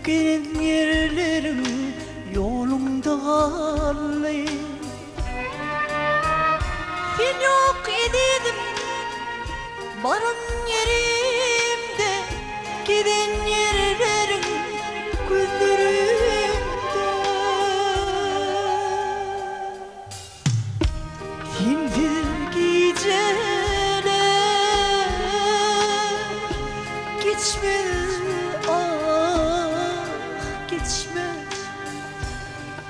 Gelin yerlerim yolumda ağlayın. Sen yok edildim barın yerimde, giden yerlerim gözlerimde. Sensiz geceler geçmez, ah geçmez.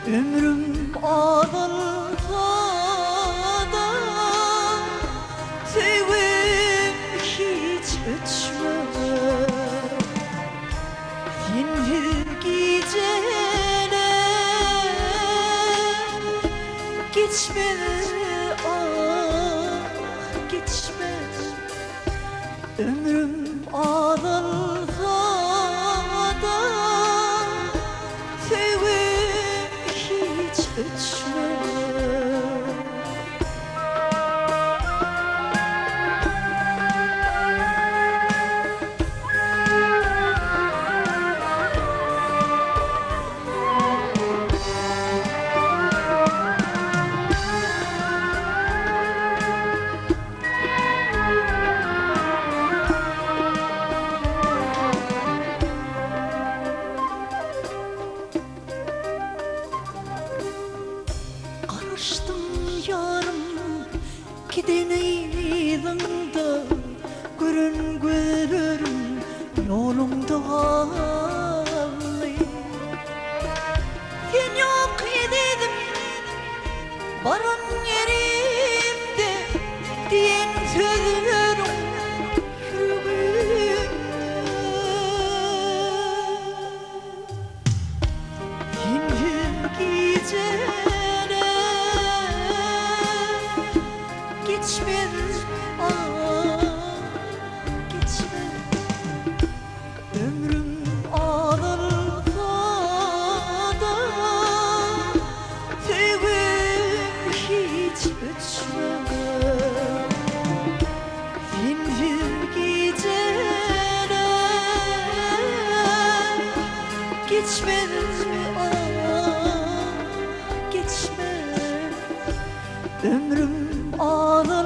Ömrüm ağlarsa da sevim hiç ötmez. Sensiz geceler geçmez, ah geçmez. Ömrüm ağlarsa da sevim hiç ötmez. Karıştım yarım giden eylanda, görün gözlerim yolumda ağlayın. Sen yok ededim barın yerimde, diyen sözlerim yüreğimde. Sensiz geceler geçmez, ah geçmez. Ömrüm ağlarsa da sevim hiç ötmez. Sensiz geceler geçmez, ah geçmez. Ömrüm ağlar